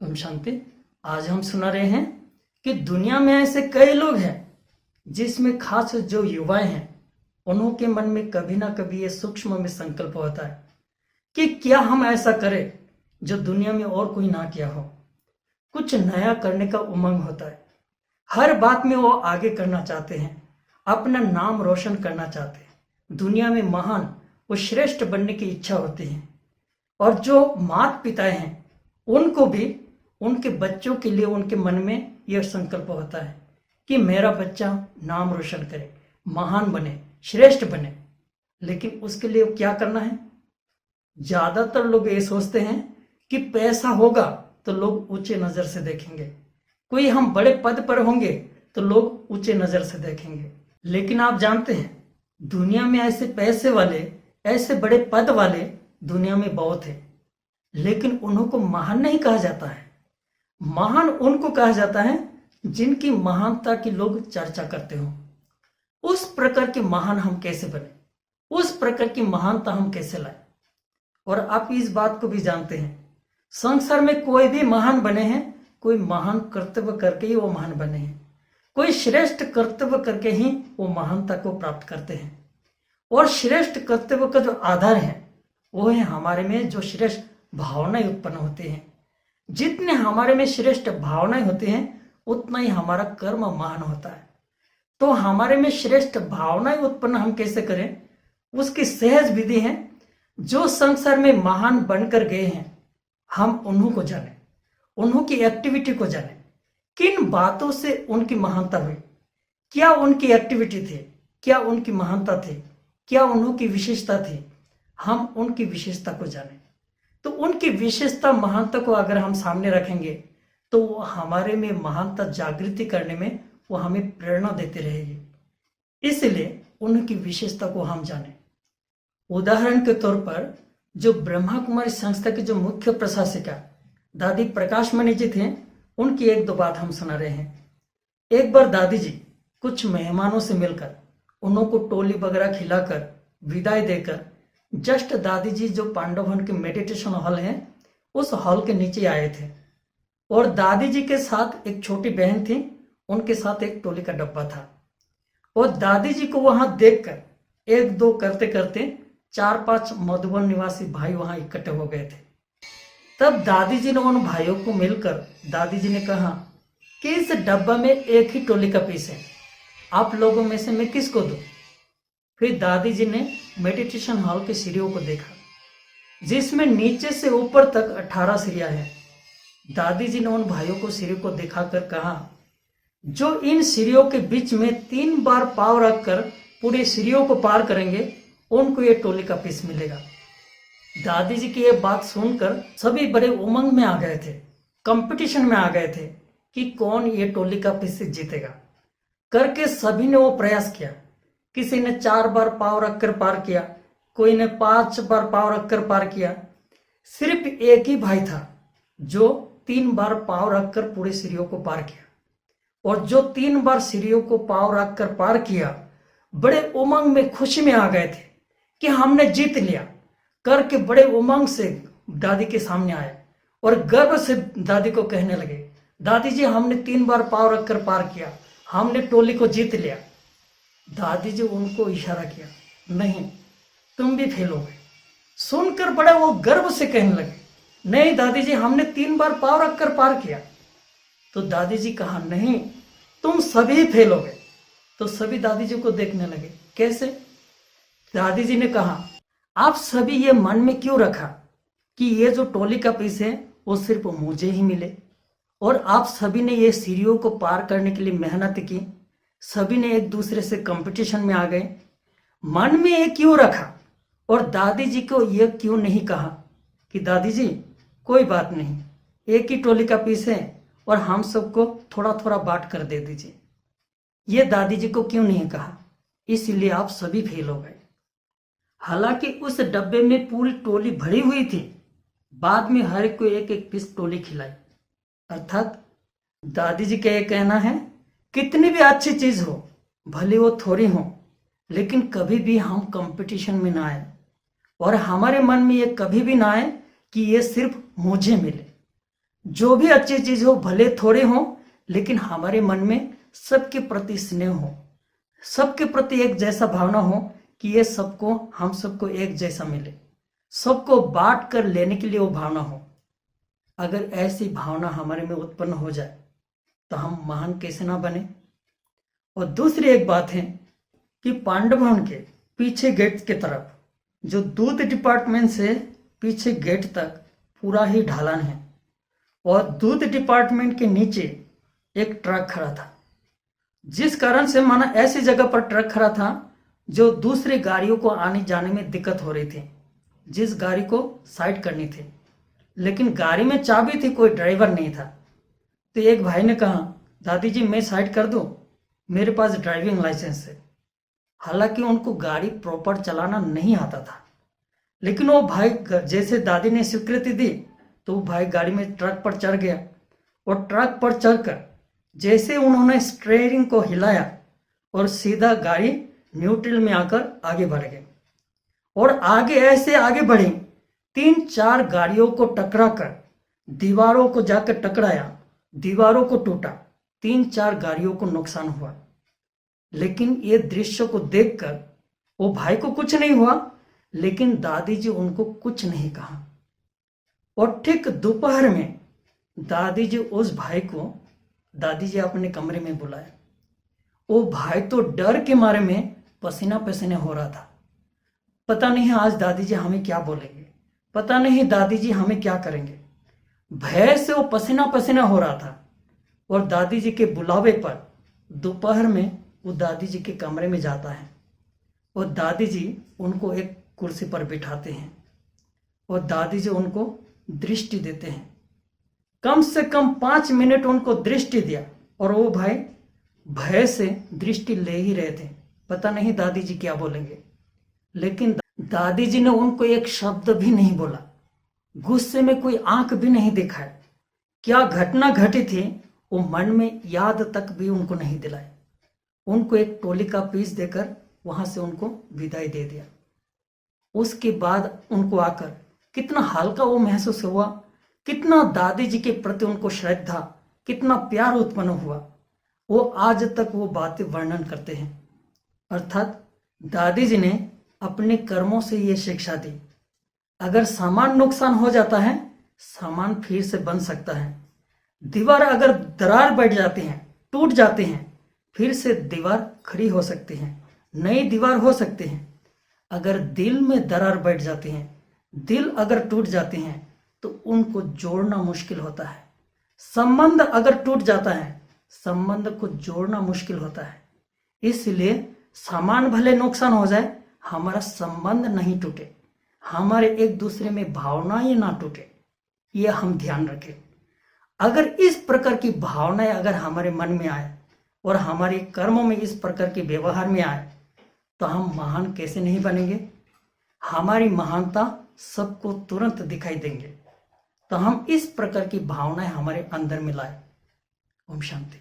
ओम शांति। आज हम सुना रहे हैं कि दुनिया में ऐसे कई लोग हैं जिसमें खास जो युवाएं हैं उन्हों के मन में कभी ना कभी ये सूक्ष्म में संकल्प होता है कि क्या हम ऐसा करें जो दुनिया में और कोई ना किया हो। कुछ नया करने का उमंग होता है। हर बात में वो आगे करना चाहते हैं, अपना नाम रोशन करना चाहते हैं, दुनिया में महान व श्रेष्ठ बनने की इच्छा होती है। और जो माता पिता हैं उनको भी उनके बच्चों के लिए उनके मन में यह संकल्प होता है कि मेरा बच्चा नाम रोशन करे, महान बने, श्रेष्ठ बने। लेकिन उसके लिए क्या करना है? ज्यादातर लोग ये सोचते हैं कि पैसा होगा तो लोग ऊंचे नजर से देखेंगे, कोई हम बड़े पद पर होंगे तो लोग ऊंचे नजर से देखेंगे। लेकिन आप जानते हैं दुनिया में ऐसे पैसे वाले, ऐसे बड़े पद वाले दुनिया में बहुत है, लेकिन उनको महान नहीं कहा जाता है। महान उनको कहा जाता है जिनकी महानता की लोग चर्चा करते हो। उस प्रकार के महान हम कैसे बने, उस प्रकार की महानता हम कैसे लाए। और आप इस बात को भी जानते हैं संसार में कोई भी महान बने हैं, कोई महान कर्तव्य करके ही वो महान बने हैं, कोई श्रेष्ठ कर्तव्य करके ही वो महानता को प्राप्त करते हैं। और श्रेष्ठ कर्तव्य का जो आधार है वो है हमारे में जो श्रेष्ठ भावनाएं उत्पन्न होती हैं। जितने हमारे में श्रेष्ठ भावनाएं होती हैं उतना ही हमारा कर्म महान होता है। तो हमारे में श्रेष्ठ भावनाएं उत्पन्न हम कैसे करें, उसकी सहज विधि है। जो संसार में महान बनकर गए हैं हम उन्हों को जाने, उन्हों की एक्टिविटी को जाने, किन बातों से उनकी महानता हुई, क्या उनकी एक्टिविटी थी, क्या उनकी महानता थी, क्या उन्हों की विशेषता थी। हम उनकी विशेषता को जाने तो उनकी विशेषता महानता को अगर हम सामने रखेंगे तो वो हमारे में महानता जागृति करने में वो हमें प्रेरणा देती रहेगी। इसलिए उनकी विशेषता को हम जाने। उदाहरण के तौर पर जो ब्रह्मा कुमारी संस्था की जो मुख्य प्रशासिका दादी प्रकाशमणि जी थे, उनकी एक दो बात हम सुना रहे हैं। एक बार दादी जी कुछ मेहमानों से मिलकर उन्हों को टोली वगैरह खिलाकर विदाई देकर जस्ट दादी जी जो पांडवन के मेडिटेशन हॉल है उस हॉल के नीचे आए थे। और दादी जी के साथ एक छोटी बहन थी, उनके साथ एक टोली का डब्बा था। और दादी जी को वहां देखकर एक दो करते करते 4-5 मधुबन निवासी भाई वहां इकट्ठे हो गए थे। तब दादी जी ने उन भाइयों को मिलकर दादी जी ने कहा कि इस डब्बा में एक ही टोली का पीस है, आप लोगों में से मैं किसको दूं। फिर दादी जी ने मेडिटेशन हॉल के सीढ़ियों को देखा जिसमें नीचे से ऊपर तक 18 सीढ़ियां हैं। दादी जी ने उन भाइयों को सीढ़ियों को दिखाकर कहा जो इन सीढ़ियों के बीच में 3 बार पांव रखकर पूरी सीढ़ियों को पार करेंगे उनको ये टोली का पीस मिलेगा। दादी जी की ये बात सुनकर सभी बड़े उमंग में आ गए थे, कंपटीशन में आ गए थे कि कौन ये टोली का पीस जीतेगा। करके सभी ने वो प्रयास किया। किसी ने 4 बार पांव रखकर पार किया, कोई ने 5 बार पांव रखकर पार किया। सिर्फ एक ही भाई था जो 3 बार पांव रखकर पूरी सीढ़ियों को पार किया। और जो 3 बार सीढ़ियों को पांव रखकर पार किया बड़े उमंग में, खुशी में आ गए थे कि हमने जीत लिया। करके बड़े उमंग से दादी के सामने आए और गर्व से दादी को कहने लगे, दादी जी हमने 3 बार पांव रखकर पार किया, हमने टोली को जीत लिया। दादी जी उनको इशारा किया, नहीं तुम भी फेल हो गए। सुनकर बड़ा वो गर्व से कहने लगे, नहीं दादी जी हमने 3 बार पांव रखकर पार किया। तो दादी जी कहा, नहीं तुम सभी फेल हो गए। तो सभी दादी जी को देखने लगे, कैसे? दादी जी ने कहा, आप सभी ये मन में क्यों रखा कि ये जो टोली का पीस है वो सिर्फ मुझे ही मिले। और आप सभी ने ये सीढ़ियों को पार करने के लिए मेहनत की, सभी ने एक दूसरे से कंपटीशन में आ गए। मन में ये क्यों रखा? और दादी जी को ये क्यों नहीं कहा कि दादी जी कोई बात नहीं, एक ही टोली का पीस है और हम सबको थोड़ा थोड़ा बांट कर दे दीजिए। ये दादी जी को क्यों नहीं कहा? इसलिए आप सभी फेल हो गए। हालांकि उस डब्बे में पूरी टोली भरी हुई थी। बाद में हर को एक एक पीस टोली खिलाई। अर्थात दादी जी का ये कहना है कितनी भी अच्छी चीज हो, भले वो थोड़ी हो, लेकिन कभी भी हम कंपटीशन में ना आए और हमारे मन में ये कभी भी ना आए कि ये सिर्फ मुझे मिले। जो भी अच्छी चीज हो, भले थोड़े हो, लेकिन हमारे मन में सबके प्रति स्नेह हो, सबके प्रति एक जैसा भावना हो कि ये सबको, हम सबको एक जैसा मिले, सबको बांट कर लेने के लिए वो भावना हो। अगर ऐसी भावना हमारे में उत्पन्न हो जाए तो हम महान कैसे ना बने। और दूसरी एक बात है कि पांडव भवन के पीछे गेट की तरफ, जो दूध डिपार्टमेंट से पीछे गेट तक पूरा ही ढलान है, और दूध डिपार्टमेंट के नीचे एक ट्रक खड़ा था, जिस कारण से माना ऐसी जगह पर ट्रक खड़ा था जो दूसरी गाड़ियों को आने जाने में दिक्कत हो रही थी, जिस गाड़ी को साइड करनी थी, लेकिन गाड़ी में चाबी थी, कोई ड्राइवर नहीं था। तो एक भाई ने कहा, दादी जी मैं साइड कर दूं, मेरे पास ड्राइविंग लाइसेंस है। हालांकि उनको गाड़ी प्रॉपर चलाना नहीं आता था, लेकिन वो भाई, जैसे दादी ने स्वीकृति दी तो वो भाई गाड़ी में ट्रक पर चढ़ गया, और ट्रक पर चढ़कर जैसे उन्होंने स्टीयरिंग को हिलाया और सीधा गाड़ी न्यूट्रल में आकर आगे बढ़ गई, और आगे ऐसे आगे बढ़ी, 3-4 गाड़ियों को टकरा कर दीवारों को जाकर टकराया, दीवारों को टूटा, 3-4 गाड़ियों को नुकसान हुआ। लेकिन ये दृश्य को देखकर वो भाई को कुछ नहीं हुआ, लेकिन दादी जी उनको कुछ नहीं कहा। और ठीक दोपहर में दादी जी उस भाई को, दादी जी अपने कमरे में बुलाया। वो भाई तो डर के मारे में पसीना पसीने हो रहा था। पता नहीं आज दादी जी हमें क्या बोलेंगे, पता नहीं दादी जी हमें क्या करेंगे। भय से वो पसीना पसीना हो रहा था। और दादी जी के बुलावे पर दोपहर में वो दादी जी के कमरे में जाता है, और दादी जी उनको एक कुर्सी पर बिठाते हैं, और दादी जी उनको दृष्टि देते हैं। कम से कम 5 मिनट उनको दृष्टि दिया, और वो भाई भय से दृष्टि ले ही रहे थे, पता नहीं दादी जी क्या बोलेंगे। लेकिन दादी जी ने उनको एक शब्द भी नहीं बोला, गुस्से में कोई आंख भी नहीं दिखाया। क्या घटना घटी थी वो मन में याद तक भी उनको नहीं दिलाया। उनको एक टोली का पीस देकर वहां से उनको विदाई दे दिया। उसके बाद उनको आकर कितना हल्का वो महसूस हुआ, कितना दादी जी के प्रति उनको श्रद्धा, कितना प्यार उत्पन्न हुआ। वो आज तक वो बातें वर्णन करते हैं। अर्थात दादी जी ने अपने कर्मों से ये शिक्षा दी, अगर सामान नुकसान हो जाता है, सामान फिर से बन सकता है। दीवार अगर दरार बैठ जाती है, टूट जाते हैं, फिर से दीवार खड़ी हो सकती है, नई दीवार हो सकती है। अगर दिल में दरार बैठ जाती है, दिल अगर टूट जाते हैं, तो उनको जोड़ना मुश्किल होता है। संबंध अगर टूट जाता है, संबंध को जोड़ना मुश्किल होता है। इसलिए सामान भले नुकसान हो जाए, हमारा संबंध नहीं टूटे, हमारे एक दूसरे में भावनाएं ना टूटे, ये हम ध्यान रखें। अगर इस प्रकार की भावनाएं अगर हमारे मन में आए और हमारे कर्मों में इस प्रकार के व्यवहार में आए, तो हम महान कैसे नहीं बनेंगे। हमारी महानता सबको तुरंत दिखाई देंगे। तो हम इस प्रकार की भावनाएं हमारे अंदर में लाए। ओम शांति।